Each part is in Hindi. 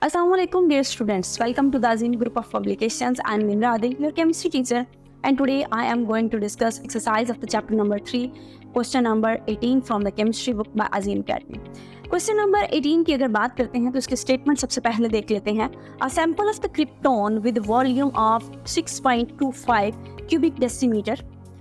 Assalamualaikum dear students, welcome to the Azim group of publications. I am Nimra Adil, your chemistry teacher, and today I am going to discuss exercise of the chapter number 3, question number 18 from the chemistry book by Azim Academy. Question number 18 की अगर बात करते हैं तो इसके स्टेटमेंट सबसे पहले देख लेते हैं. A sample of the krypton with volume of 6.25 cubic decimeter,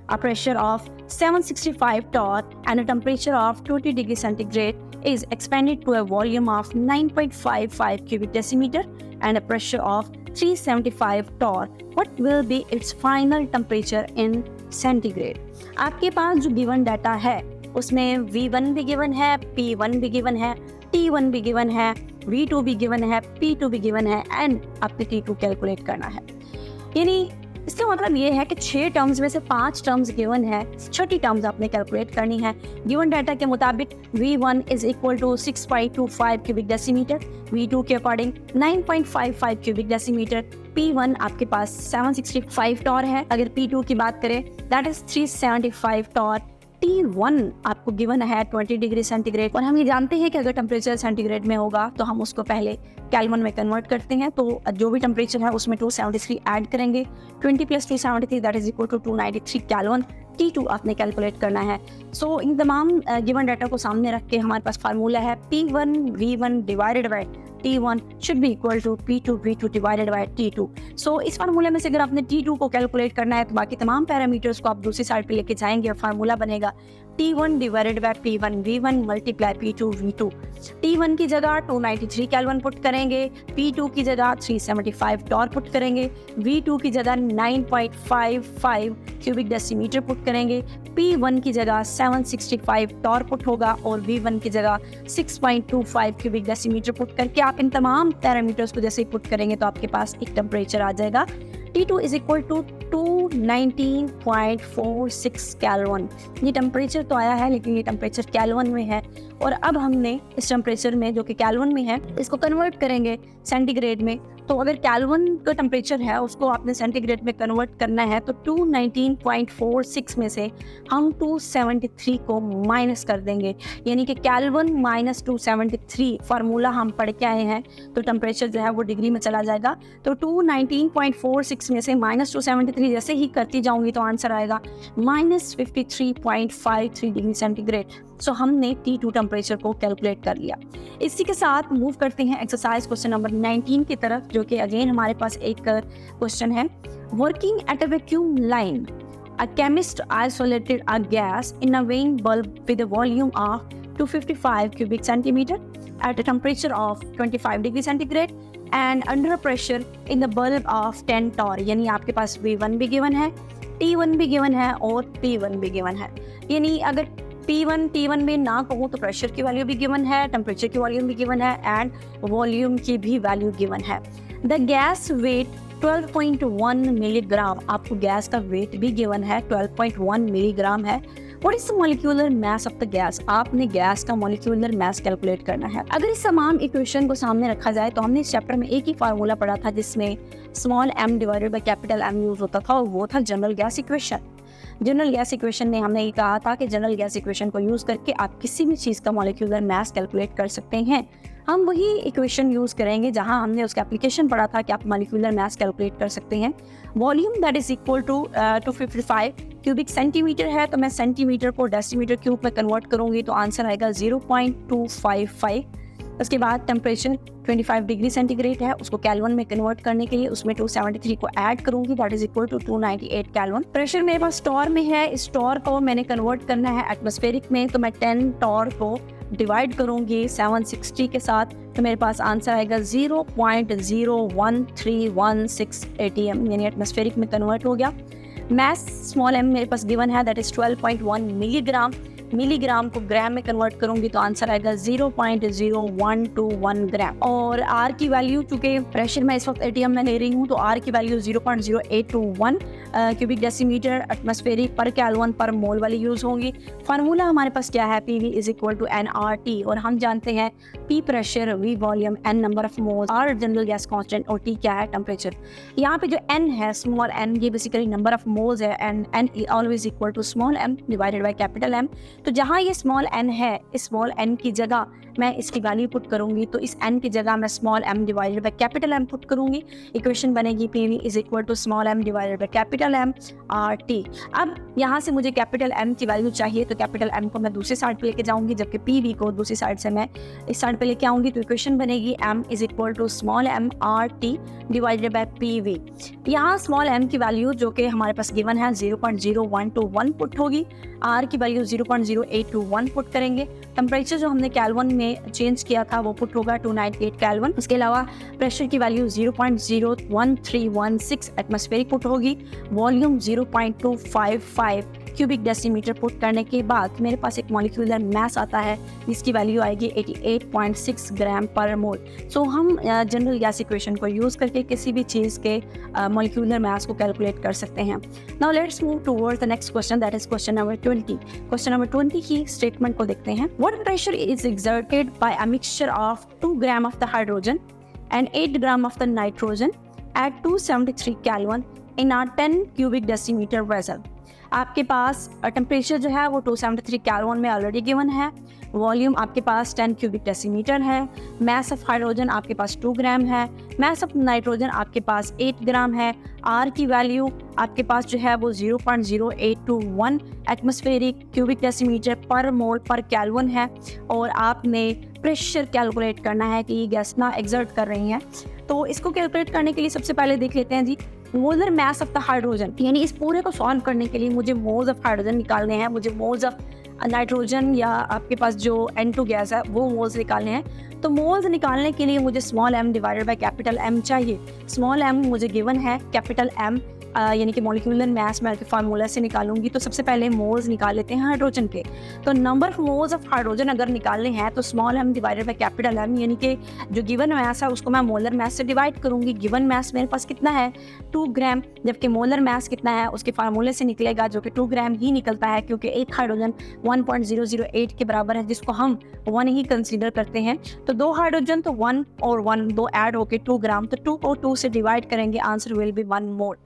a pressure of 765 torr and a temperature of 20 degrees centigrade is expanded to a volume of 9.55 cubic decimeter and a pressure of 375 torr. What will be its final temperature in centigrade? आपके पास जो गिवन डाटा है उसमें V1 भी गिवन है, P1 भी गिवन है, T1 भी गिवन है, V2 भी गिवन है, P2 भी गिवन है एंड आपने T2 कैलकुलेट करना है. यानी इसका मतलब ये है कि 6 टर्म्स में से 5 टर्म्स गिवन है, छठी टर्म्स आपने कैलकुलेट करनी है. गिवन डाटा के मुताबिक V1 is equal to 6.25 cubic decimetre, V2 के अकॉर्डिंग 9.55 क्यूबिक डेसीमीटर, P1 आपके पास 765 टॉर है. अगर P2 की बात करें दैट इज 375 टॉर. T1 आपको गिवन है 20 डिग्री सेंटीग्रेड और हम ये जानते हैं कि अगर टेम्परेचर सेंटीग्रेड में होगा तो हम उसको पहले केल्विन में कन्वर्ट करते हैं. तो जो भी टेम्परेचर है उसमें 273 ऐड करेंगे. 20 + 273 that is equal to 293 kelvin. T2 आपने कैलकुलेट करना है. सो इन तमाम गिवन डाटा को सामने रख के हमारे पास फार्मूला है P1 V1 divided by T1 should be equal to P2 V2 divided by T2. So इस फार्मूले में से अगर आपने T2 को कैलकुलेट करना है तो बाकी तमाम पैरामीटर्स को आप दूसरी साइड पे लेके जाएंगे और फार्मूला बनेगा T1 divided by P1 V1 multiply P2 V2. T1 की जगह 293 केल्विन पुट करेंगे, P2 की जगह 375 टॉर पुट करेंगे, V2 की जगह 9.55 क्यूबिक डेसीमीटर पुट करेंगे, P1 की जगह 765 टॉर पुट होगा और V1 की जगह 6.25 क्यूबिक डेसीमीटर पुट करके आप इन तमाम पैरामीटर्स को जैसे ही पुट करेंगे तो आपके पास एक टेम्परेचर आ जाएगा. T2 is equal to 219.46 kelvin. ये टेम्परेचर तो आया है लेकिन ये टेम्परेचर केल्विन में है और अब हमने इस टेम्परेचर में जो कि केल्विन में है इसको कन्वर्ट करेंगे सेंटीग्रेड में. तो अगर केल्विन का टेम्परेचर है उसको आपने सेंटीग्रेड में कन्वर्ट करना है तो 219.46 में से हम 273 को माइनस कर देंगे. यानी कि केल्विन माइनस 273 फार्मूला हम पढ़ के आए हैं तो टेम्परेचर जो है वो डिग्री में चला जाएगा. तो 219.46 में से माइनस 273 जैसे ही करती जाऊंगी तो आंसर आएगा -53.53 डिग्री सेंटीग्रेड. सो हमने T2 टेम्परेचर को कैलकुलेट कर लिया. इसी के साथ मूव करते हैं एक्सरसाइज क्वेश्चन नंबर 19 की तरफ जो कि अगेन हमारे पास एक क्वेश्चन है. Working at a vacuum line a chemist isolated a gas in a weighing bulb with a volume of 255 cubic centimeter at a temperature of 25 degree centigrade and under a pressure in the bulb of 10 torr. यानी आपके पास V1 भी गिवन है, T1 भी गिवन है और P1 भी गिवन है. यानी अगर P1 T1 में ना कहूँ तो प्रेशर की वैल्यू भी गिवन है, टेम्परेचर की वैल्यू भी गिवन है एंड वॉल्यूम की भी वैल्यू गिवन है. The gas weight 12.1 milligram. आपको गैस का वेट भी गिवन है 12.1 मिलीग्राम है. What is the molecular mass of the gas? आपने गैस का molecular mass कैलकुलेट करना है. अगर इस तमाम इक्वेशन को सामने रखा जाए तो हमने इस चैप्टर में एक ही फार्मूला पढ़ा था जिसमें small m divided by capital M use होता था और वो था general gas equation. General gas equation में हमने ये कहा था कि जनरल गैस इक्वेशन को यूज़ करके आप किसी भी चीज़ का मॉलिक्यूलर मास कैलकुलेट कर सकते हैं. हम वही इक्वेशन यूज़ करेंगे जहां हमने उसका एप्लीकेशन पढ़ा था कि आप मॉलिक्यूलर मास कैलकुलेट कर सकते हैं. Volume that is equal to 255 cubic centimetre है तो मैं सेंटीमीटर को डेसीमीटर क्यूब में कन्वर्ट करूँगी तो आंसर आएगा 0.255. उसके बाद टेम्परेचर 25 डिग्री सेंटीग्रेड है, उसको केल्विन में कन्वर्ट करने के लिए उसमें 273 को ऐड करूंगी that is equal to 298 kelvin. Pressure मेरे पास टॉर में है, इस टॉर को मैंने कन्वर्ट करना है एटमॉस्फेरिक में तो मैं 10 टॉर को डिवाइड करूंगी 760 के साथ तो मेरे पास आंसर आएगा 0.01316 ATM यानी एटमॉस्फेरिक में कन्वर्ट हो गया. मैस स्मॉल m मेरे पास गिवन है दैट इज 12.1 मिलीग्राम. मिलीग्राम को ग्राम में कन्वर्ट करूंगी तो आंसर आएगा 0.0121 ग्राम. और आर की वैल्यू चूंकि प्रेशर में इस वक्त एटीएम में ले रही हूँ तो आर की वैल्यू 0.0821 क्यूबिक डेसीमीटर एटमॉस्फेरिक पर केल्विन पर मोल वाली यूज होंगी. फार्मूला हमारे पास क्या है PV is equal to NRT और हम जानते हैं P pressure, V volume, N number of moles, R general gas constant और T क्या है टेम्परेचर. यहाँ पे जो N है स्मॉल n ये बेसिकली नंबर ऑफ मोल्स है and N always equal to small m divided by capital M. तो जहाँ ये स्मॉल n है, इस स्मॉल n की जगह मैं इसकी वैल्यू पुट करूंगी, तो इस n की जगह मैं small m divided by capital M put करूंगी। इक्वेशन बनेगी PV is equal to small m divided by capital M RT। अब यहाँ से मुझे कैपिटल M की वैल्यू चाहिए, तो कैपिटल M को मैं दूसरी साइड पे लेके जाऊंगी, जबकि PV को दूसरी साइड से मैं इस साइड पे लेके आऊंगी। तो इक्वेशन बनेगी M is equal to small m RT divided by PV। यहाँ स्मॉल m की वैल्यू जो कि हमारे पास गिवन है 0.0121 पुट होगी, R की वैल्यू 0.0821 पुट करेंगे। टेम्परेचर जो हमने केल्विन में चेंज किया था वो पुट होगा 298 केल्विन। इसके अलावा प्रेशर की वैल्यू 0.01316 एटमॉस्फेरिक पुट होगी। वॉल्यूम 0.255 क्यूबिक डेसीमीटर पुट करने के बाद मेरे पास एक मॉलिक्यूलर मास आता है जिसकी वैल्यू आएगी 88.6 ग्राम पर मोल। सो हम जनरल गैस इक्वेशन को यूज़ करके किसी भी चीज़ के मॉलिक्यूलर मास को कैलकुलेट कर सकते हैं। Now let's move towards the next question, that is question number 20। Question number 20 की स्टेटमेंट को देखते हैं। What pressure is exerted by a mixture of 2 gram of the hydrogen and 8 gram of the nitrogen eight 273 kelvin in a 10 cubic decimetre vessel. आपके पास टेम्परेचर जो है वो 273 केल्विन में ऑलरेडी गिवन है। वॉल्यूम आपके पास 10 क्यूबिक डेसीमीटर है। मास ऑफ हाइड्रोजन आपके पास 2 ग्राम है। मास ऑफ नाइट्रोजन आपके पास 8 ग्राम है। आर की वैल्यू आपके पास जो है वो 0.0821 एटमॉस्फेरिक क्यूबिक डेसीमीटर पर मोल पर केल्विन है। और आपने प्रेशर कैलकुलेट करना है कि ये गैस ना एक्सर्ट कर रही हैं। तो इसको कैलकुलेट करने के लिए सबसे पहले देख लेते हैं जी molar mass of the hydrogen, यानी इस पूरे को सॉल्व करने के लिए मुझे मोल्स ऑफ हाइड्रोजन निकालने हैं, मुझे मोल्स ऑफ नाइट्रोजन या आपके पास जो N2 गैस है वो मोल्स निकालने हैं। तो मोल्स निकालने के लिए मुझे small m divided by capital M चाहिए। स्मॉल m मुझे गिवन है, कैपिटल M यानी कि मॉलिक्यूलर मास मैं फार्मूला से निकालूंगी। तो सबसे पहले मोल्स निकाल लेते हैं हाइड्रोजन के। तो number of moles of hydrogen अगर निकालने हैं तो small m divided by capital M, यानी कि जो गिवन मास है उसको मैं मोलर मास से डिवाइड करूंगी। गिवन मास मेरे पास कितना है 2 ग्राम, जबकि मोलर मास कितना है उसके फार्मूले से निकलेगा जो कि 2 ग्राम ही निकलता है, क्योंकि एक हाइड्रोजन 1.008 के बराबर है जिसको हम 1 ही कंसीडर करते हैं। तो 2 हाइड्रोजन तो 1 और 1 दो ऐड होके 2 ग्राम, तो 2 को 2 से डिवाइड करेंगे, आंसर विल बी 1 मोल।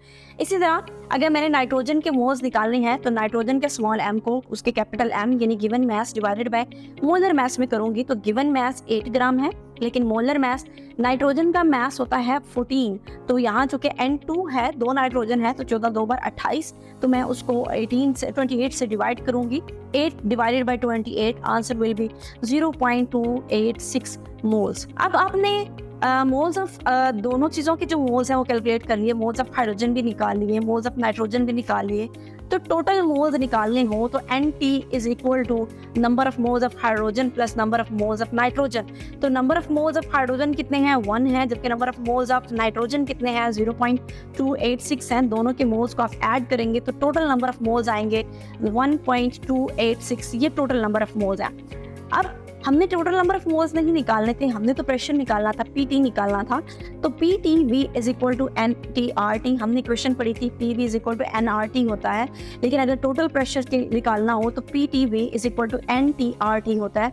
इसी तरह अगर मैंने नाइट्रोजन के मोल्स निकालने हैं तो नाइट्रोजन के स्मॉल m को उसके कैपिटल M यानी given mass divided by molar mass में करूंगी। तो गिवन मास 8 ग्राम है, लेकिन मोलर मास नाइट्रोजन का मास होता है 14। तो यहाँ चूंकि N2 है, 2 नाइट्रोजन है, तो 14 2 बार 28, तो मैं उसको 28 से डिवाइड करूंगी। 8 divided by 28, answer will be 0.286 moles. अब आपने मोल्स ऑफ दोनों चीज़ों के जो मोल्स हैं वो कैलकुलेट कर लिए, मोल्स ऑफ हाइड्रोजन भी निकाल लिए, मोल्स ऑफ नाइट्रोजन भी निकाल लिए। तो टोटल मोल्स निकालने हो तो NT is equal to number of moles of hydrogen plus number of moles of nitrogen. तो number of moles of hydrogen कितने हैं 1 है, जबकि number of moles of nitrogen कितने हैं 0.286 हैं। दोनों के मोल्स को आप ऐड करेंगे तो टोटल नंबर ऑफ मोल्स आएंगे 1.286। ये टोटल नंबर ऑफ मोल्स है। अब हमने टोटल नंबर ऑफ मोल्स नहीं निकालने थे, हमने तो प्रेशर निकालना था, PT निकालना था। तो PTV is equal to NTRT, हमने क्वेश्चन पढ़ी थी PV is equal to NRT होता है, लेकिन अगर टोटल प्रेशर के निकालना हो तो PTV is equal to NTRT होता है।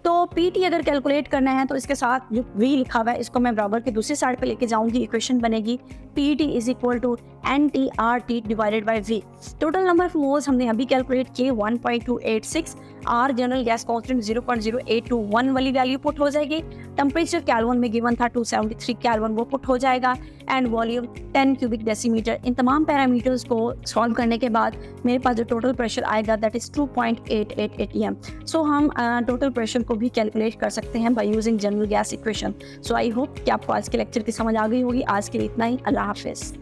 तो PT अगर कैलकुलेट करना है तो इसके साथ जो V लिखा हुआ है इसको मैं बराबर के दूसरी साइड पे लेके जाऊंगी। इक्वेशन बनेगी PT is equal to NTRT divided by V। Total number of moles हमने अभी कैलकुलेट किए 1.286। R जनरल गैस कांस्टेंट 0.0821 वाली वैल्यू पुट हो जाएगी। टेम्परेचर केल्विन में गिवन था 273 केल्विन, वो पुट हो जाएगा। And volume 10 cubic decimetre. इन तमाम पैरामीटर्स को सॉल्व करने के बाद मेरे पास जो टोटल प्रेशर आएगा दैट इज 2.88 atm। सो हम टोटल प्रेशर को भी कैलकुलेट कर सकते हैं by using general gas equation. So I hope कि आपको आज के लेक्चर की समझ आ गई होगी। आज के लिए इतना ही, अल्लाह हाफिज़।